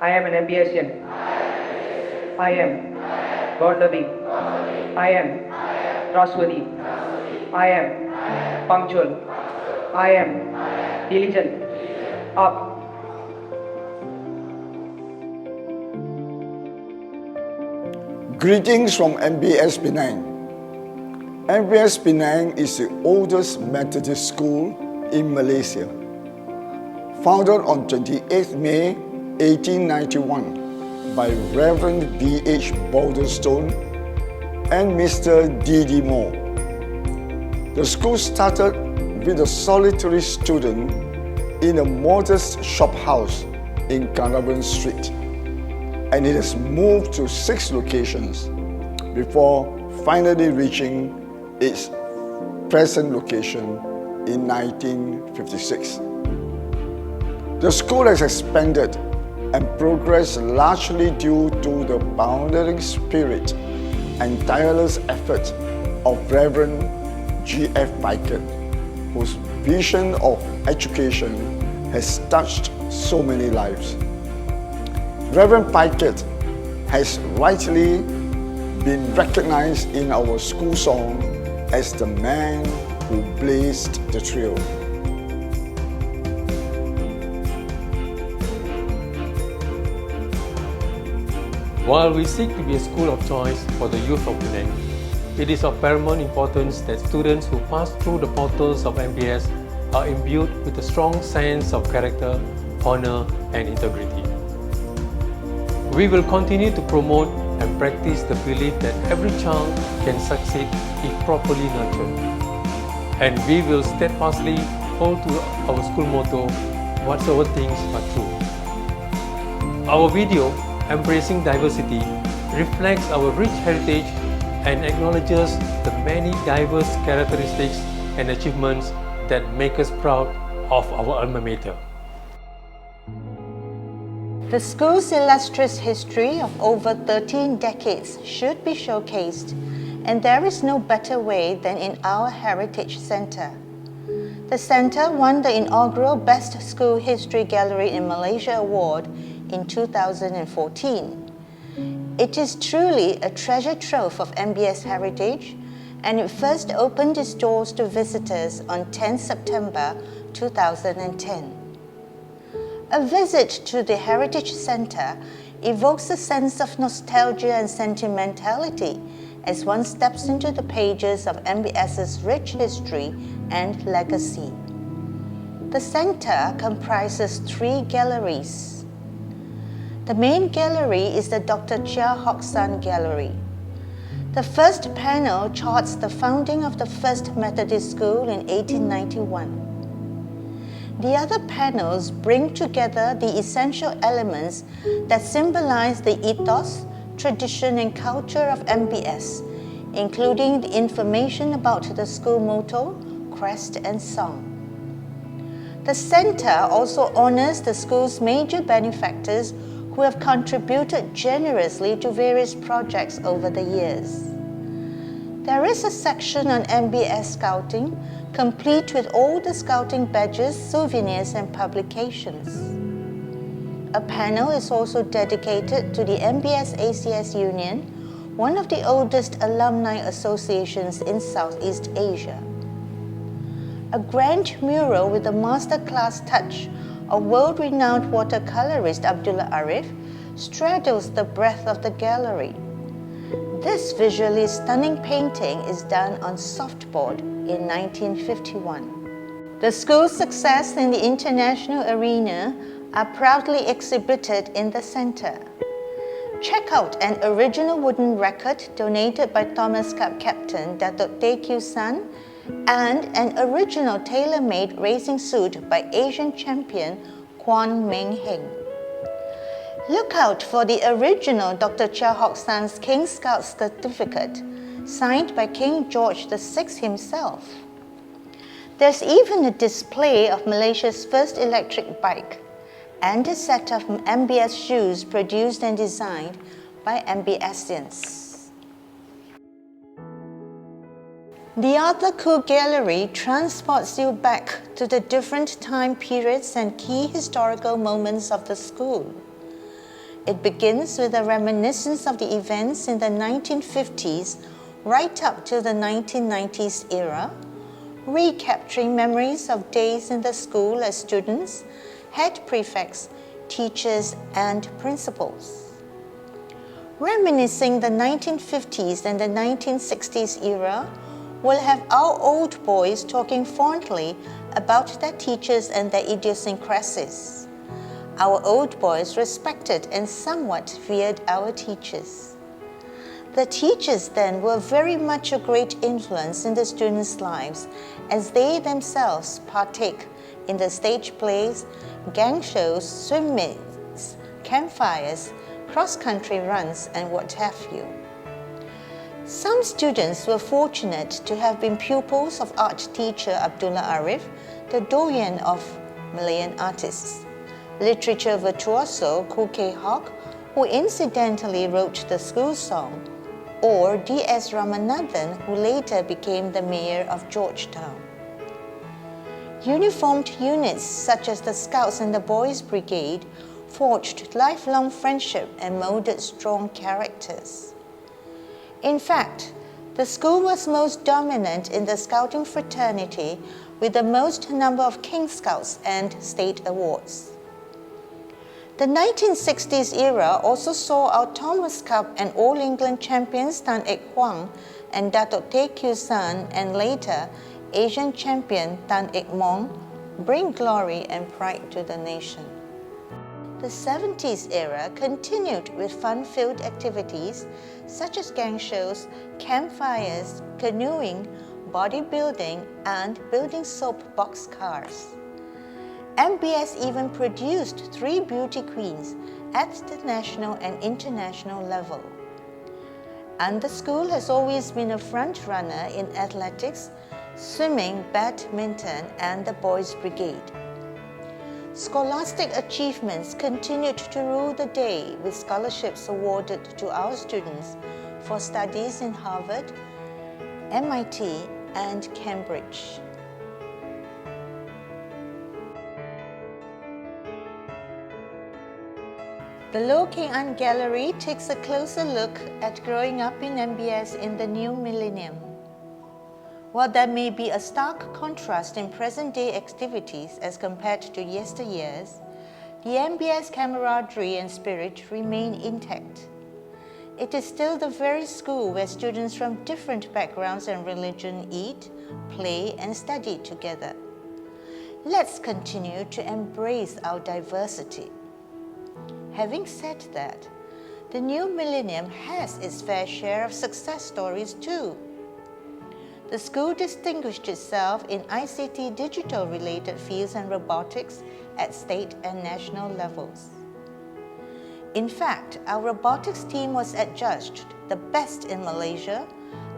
I am an MBSian. I am God-loving. I am trustworthy. I am punctual. I am diligent. Up. Greetings from MBS Penang. MBS Penang is the oldest Methodist school in Malaysia. Founded on 28 May 1891 by Reverend B.H. Balderstone and Mr. D.D. Moore. The school started with a solitary student in a modest shop house in Canavan Street, and it has moved to 6 locations before finally reaching its present location in 1956. The school has expanded and progressed largely due to the pioneering spirit and tireless effort of Reverend G.F. Pikett, whose vision of education has touched so many lives. Reverend Pikett has rightly been recognized in our school song as the man who blazed the trail. While we seek to be a school of choice for the youth of Penang, it is of paramount importance that students who pass through the portals of MBS are imbued with a strong sense of character, honor, and integrity. We will continue to promote and practice the belief that every child can succeed if properly nurtured. And we will steadfastly hold to our school motto, whatsoever things are true. Our video, Embracing Diversity, reflects our rich heritage and acknowledges the many diverse characteristics and achievements that make us proud of our alma mater. The school's illustrious history of over 13 decades should be showcased, and there is no better way than in our Heritage Centre. The centre won the inaugural Best School History Gallery in Malaysia Award in 2014. It is truly a treasure trove of MBS heritage, and it first opened its doors to visitors on 10 September 2010. A visit to the Heritage Centre evokes a sense of nostalgia and sentimentality as one steps into the pages of MBS's rich history and legacy. The centre comprises 3 galleries. The main gallery is the Dr. Chia Hock San Gallery. The first panel charts the founding of the first Methodist school in 1891. The other panels bring together the essential elements that symbolize the ethos, tradition, and culture of MBS, including the information about the school motto, crest, and song. The centre also honors the school's major benefactors who have contributed generously to various projects over the years. There is a section on MBS Scouting, complete with all the Scouting badges, souvenirs, and publications. A panel is also dedicated to the MBS ACS Union, one of the oldest alumni associations in Southeast Asia. A grand mural with a masterclass touch of world-renowned watercolorist Abdullah Arif straddles the breadth of the gallery. This visually stunning painting is done on softboard in 1951. The school's success in the international arena are proudly exhibited in the centre. Check out an original wooden record donated by Thomas Cup captain Datuk Teh Kiew San and an original tailor-made racing suit by Asian champion Kwan Meng Heng. Look out for the original Dr. Chia Hock San's King Scout certificate, signed by King George VI himself. There's even a display of Malaysia's first electric bike and a set of MBS shoes produced and designed by MBSians. The Arthur Khoo Gallery transports you back to the different time periods and key historical moments of the school. It begins with a reminiscence of the events in the 1950s right up to the 1990s era, recapturing memories of days in the school as students, head prefects, teachers, and principals. Reminiscing the 1950s and the 1960s era will have our old boys talking fondly about their teachers and their idiosyncrasies. Our old boys respected and somewhat feared our teachers. The teachers then were very much a great influence in the students' lives as they themselves partake in the stage plays, gang shows, swim meets, campfires, cross-country runs, and what have you. Some students were fortunate to have been pupils of art teacher Abdullah Arif, the doyen of Malayan artists, literature virtuoso K. Hawk, who incidentally wrote the school song, or D.S. Ramanathan, who later became the mayor of Georgetown. Uniformed units such as the Scouts and the Boys Brigade forged lifelong friendship and molded strong characters. In fact, the school was most dominant in the Scouting fraternity with the most number of King Scouts and state awards. The 1960s era also our our Thomas Cup and All England champions Tan Ek Huang and Datuk Teh Kiew San, and later Asian champion Tan Ek Mong, bring glory and pride to the nation. The 70s era continued with fun-filled activities such as gang shows, campfires, canoeing, bodybuilding, and building soap box cars. MBS even produced 3 beauty queens at the national and international level. And the school has always been a front runner in athletics, swimming, badminton, and the Boys Brigade. Scholastic achievements continued to rule the day with scholarships awarded to our students for studies in Harvard, MIT, and Cambridge. The Lo Keng An Gallery takes a closer look at growing up in MBS in the new millennium. While there may be a stark contrast in present-day activities as compared to yesteryears, the MBS camaraderie and spirit remain intact. It is still the very school where students from different backgrounds and religion eat, play, and study together. Let's continue to embrace our diversity. Having said that, the new millennium has its fair share of success stories too. The school distinguished itself in ICT digital-related fields and robotics at state and national levels. In fact, our robotics team was adjudged the best in Malaysia,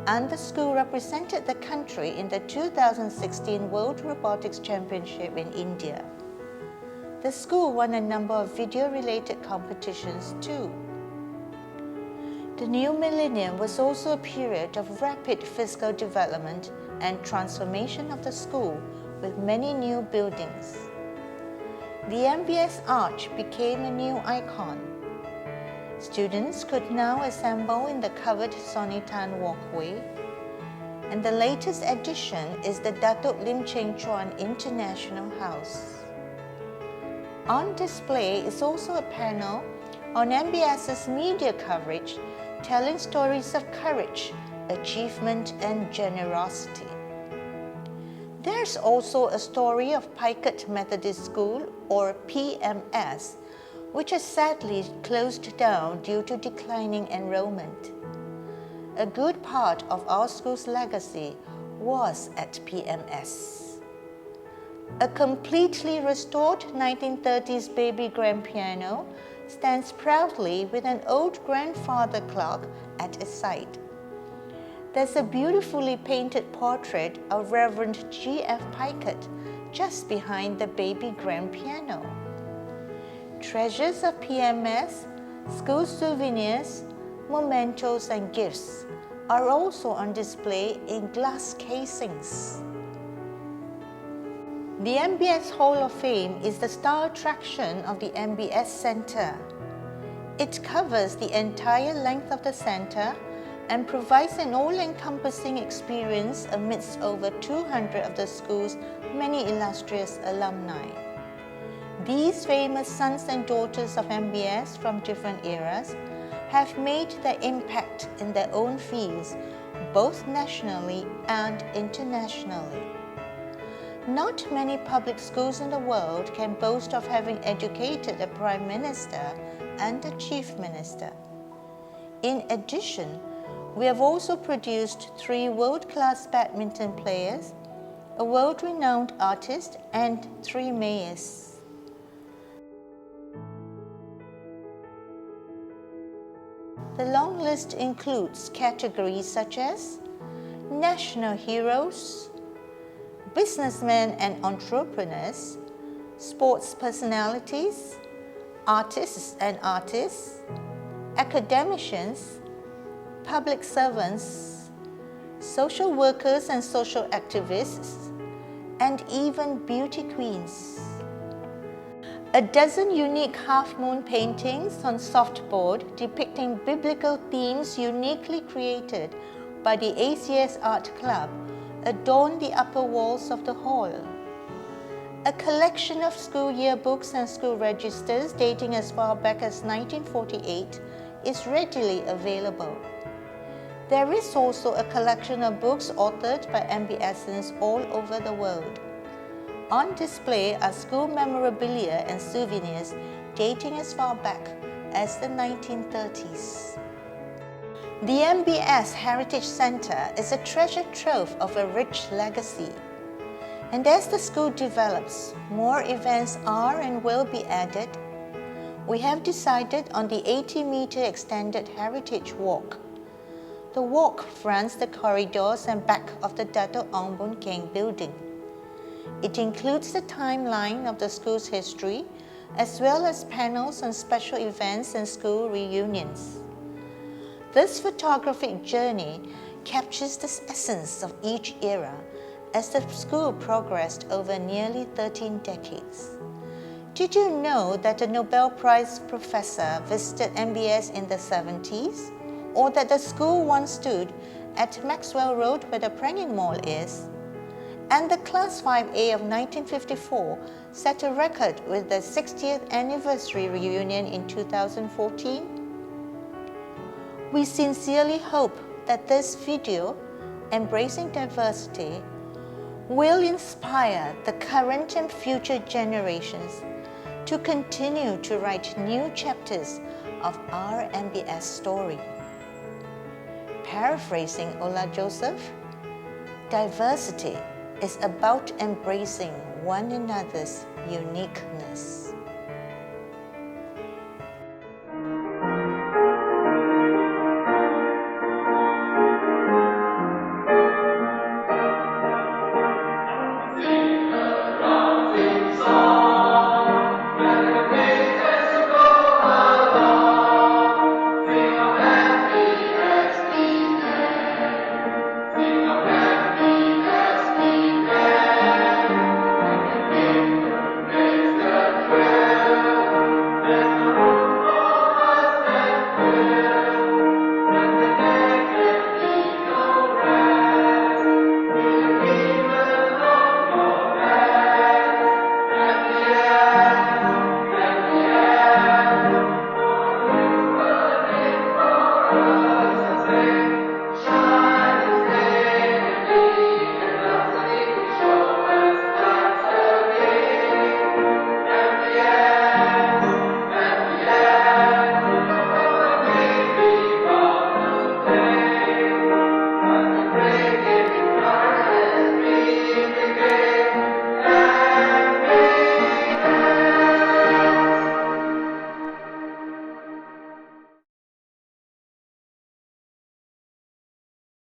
and the school represented the country in the 2016 World Robotics Championship in India. The school won a number of video-related competitions too. The new millennium was also a period of rapid physical development and transformation of the school with many new buildings. The MBS Arch became a new icon. Students could now assemble in the covered Sonny Tan walkway, and the latest addition is the Datuk Lim Cheng Chuan International House. On display is also a panel on MBS's media coverage telling stories of courage, achievement, and generosity. There's also a story of Picot Methodist School, or PMS, which has sadly closed down due to declining enrollment. A good part of our school's legacy was at PMS. A completely restored 1930s baby grand piano stands proudly with an old grandfather clock at its side. There's a beautifully painted portrait of Reverend G.F. Picot just behind the baby grand piano. Treasures of PMS, school souvenirs, mementos, and gifts are also on display in glass casings. The MBS Hall of Fame is the star attraction of the MBS Center. It covers the entire length of the center and provides an all-encompassing experience amidst over 200 of the school's many illustrious alumni. These famous sons and daughters of MBS from different eras have made their impact in their own fields, both nationally and internationally. Not many public schools in the world can boast of having educated a Prime Minister and a Chief Minister. In addition, we have also produced 3 world-class badminton players, a world-renowned artist, and 3 mayors. The long list includes categories such as national heroes, businessmen and entrepreneurs, sports personalities, artists and artists, academicians, public servants, social workers and social activists, and even beauty queens. A dozen unique half-moon paintings on softboard depicting biblical themes uniquely created by the ACS Art Club adorn the upper walls of the hall. A collection of school yearbooks and school registers dating as far back as 1948 is readily available. There is also a collection of books authored by MBSians all over the world. On display are school memorabilia and souvenirs dating as far back as the 1930s. The MBS Heritage Center is a treasure trove of a rich legacy. And as the school develops, more events are and will be added. We have decided on the 80-meter extended Heritage Walk. The walk fronts the corridors and back of the Dato' Ong Boon Keng building. It includes the timeline of the school's history, as well as panels on special events and school reunions. This photographic journey captures the essence of each era as the school progressed over nearly 13 decades. Did you know that a Nobel Prize professor visited MBS in the 70s? Or that the school once stood at Maxwell Road where the Penang Mall is? And the Class 5A of 1954 set a record with the 60th anniversary reunion in 2014? We sincerely hope that this video, Embracing Diversity, will inspire the current and future generations to continue to write new chapters of our MBS story. Paraphrasing Ola Joseph, diversity is about embracing one another's uniqueness.